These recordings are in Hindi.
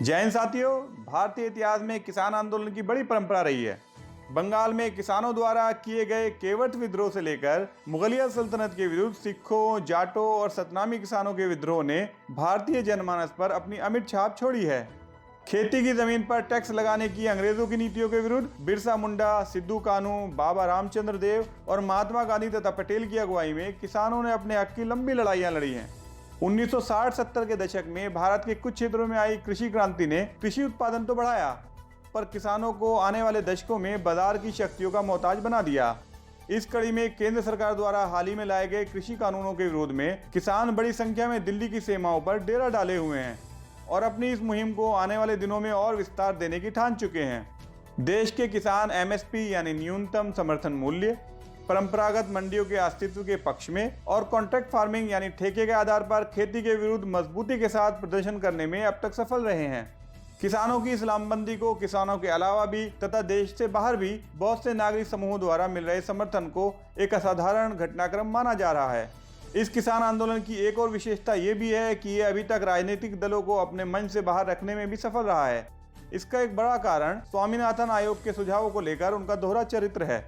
जैन साथियों, भारतीय इतिहास में किसान आंदोलन की बड़ी परंपरा रही है। बंगाल में किसानों द्वारा किए गए केवट विद्रोह से लेकर मुगलिया सल्तनत के विरुद्ध सिखों, जाटों और सतनामी किसानों के विद्रोह ने भारतीय जनमानस पर अपनी अमिट छाप छोड़ी है। खेती की जमीन पर टैक्स लगाने की अंग्रेजों की नीतियों के विरुद्ध बिरसा मुंडा, सिद्धू कानू, बाबा रामचंद्र देव और महात्मा गांधी तथा पटेल की अगुवाई में किसानों ने अपने हक की लंबी लड़ाइयां लड़ी हैं। 1960-70 के दशक में भारत के कुछ क्षेत्रों में आई कृषि क्रांति ने कृषि उत्पादन तो बढ़ाया, पर किसानों को आने वाले दशकों में बाजार की शक्तियों का मोहताज बना दिया। इस कड़ी में केंद्र सरकार द्वारा हाल ही में लाए गए कृषि कानूनों के विरोध में किसान बड़ी संख्या में दिल्ली की सीमाओं पर डेरा डाले हुए हैं और अपनी इस मुहिम को आने वाले दिनों में और विस्तार देने की ठान चुके हैं। देश के किसान एमएसपी यानी न्यूनतम समर्थन मूल्य, परंपरागत मंडियों के अस्तित्व के पक्ष में और कॉन्ट्रैक्ट फार्मिंग यानी ठेके के आधार पर खेती के विरुद्ध मजबूती के साथ प्रदर्शन करने में अब तक सफल रहे हैं। किसानों की इस लामबंदी को किसानों के अलावा भी तथा देश से बाहर भी बहुत से नागरिक समूहों द्वारा मिल रहे समर्थन को एक असाधारण घटनाक्रम माना जा रहा है। इस किसान आंदोलन की एक और विशेषता ये भी है कि ये अभी तक राजनीतिक दलों को अपने मंच से बाहर रखने में भी सफल रहा है। इसका एक बड़ा कारण स्वामीनाथन आयोग के सुझावों को लेकर उनका दोहरा चरित्र है।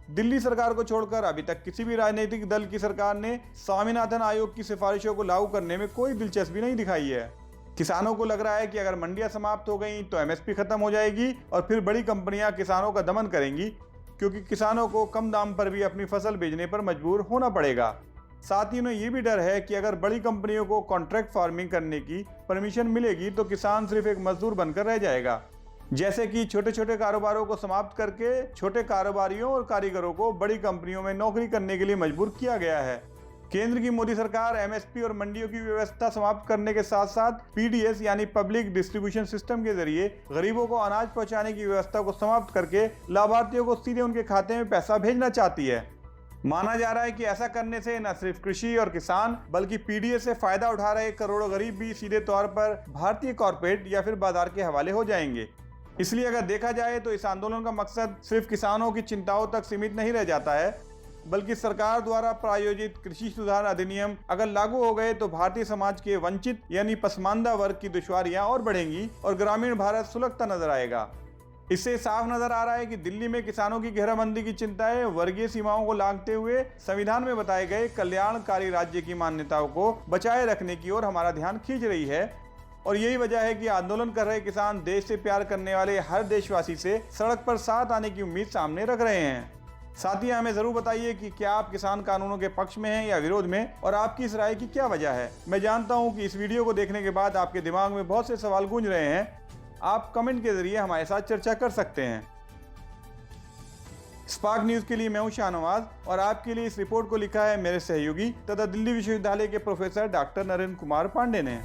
दिल्ली सरकार को छोड़कर अभी तक किसी भी राजनीतिक दल की सरकार ने स्वामीनाथन आयोग की सिफारिशों को लागू करने में कोई दिलचस्पी नहीं दिखाई है। किसानों को लग रहा है कि अगर मंडियां समाप्त हो गई तो एमएसपी खत्म हो जाएगी और फिर बड़ी कंपनियां किसानों का दमन करेंगी, क्योंकि किसानों को कम दाम पर भी अपनी फसल बेचने पर मजबूर होना पड़ेगा। साथ ही उन्हें यह भी डर है कि अगर बड़ी कंपनियों को कॉन्ट्रैक्ट फार्मिंग करने की परमिशन मिलेगी तो किसान सिर्फ एक मजदूर बनकर रह जाएगा। जैसे कि छोटे छोटे कारोबारों को समाप्त करके छोटे कारोबारियों और कारीगरों को बड़ी कंपनियों में नौकरी करने के लिए मजबूर किया गया है। केंद्र की मोदी सरकार एमएसपी और मंडियों की व्यवस्था समाप्त करने के साथ साथ पीडीएस यानी पब्लिक डिस्ट्रीब्यूशन सिस्टम के जरिए गरीबों को अनाज पहुंचाने की व्यवस्था को समाप्त करके लाभार्थियों को सीधे उनके खाते में पैसा भेजना चाहती है। माना जा रहा है कि ऐसा करने से न सिर्फ कृषि और किसान बल्कि पीडीएस से फायदा उठा रहे करोड़ों गरीब भी सीधे तौर पर भारतीय कॉर्पोरेट या फिर बाजार के हवाले हो जाएंगे। इसलिए अगर देखा जाए तो इस आंदोलन का मकसद सिर्फ किसानों की चिंताओं तक सीमित नहीं रह जाता है, बल्कि सरकार द्वारा प्रायोजित कृषि सुधार अधिनियम अगर लागू हो गए तो भारतीय समाज के वंचित यानी पसमानदा वर्ग की दुश्वारियां और बढ़ेंगी और ग्रामीण भारत सुलगता नजर आएगा। इससे साफ नजर आ रहा है कि दिल्ली में किसानों की घेराबंदी की चिंताएं वर्गीय सीमाओं को लांघते हुए संविधान में बताए गए कल्याणकारी राज्य की मान्यताओं को बचाए रखने की ओर हमारा ध्यान खींच रही है। और यही वजह है कि आंदोलन कर रहे किसान देश से प्यार करने वाले हर देशवासी से सड़क पर साथ आने की उम्मीद सामने रख रहे हैं। साथ ही हमें जरूर बताइए कि क्या आप किसान कानूनों के पक्ष में हैं या विरोध में, और आपकी इस राय की क्या वजह है। मैं जानता हूं कि इस वीडियो को देखने के बाद आपके दिमाग में बहुत से सवाल गूंज रहे हैं। आप कमेंट के जरिए हमारे साथ चर्चा कर सकते हैं। स्पार्क न्यूज के लिए मैं हूं शाहनवाज और आपके लिए इस रिपोर्ट को लिखा है मेरे सहयोगी तथा दिल्ली विश्वविद्यालय के प्रोफेसर डॉक्टर नरेंद्र कुमार पांडे ने।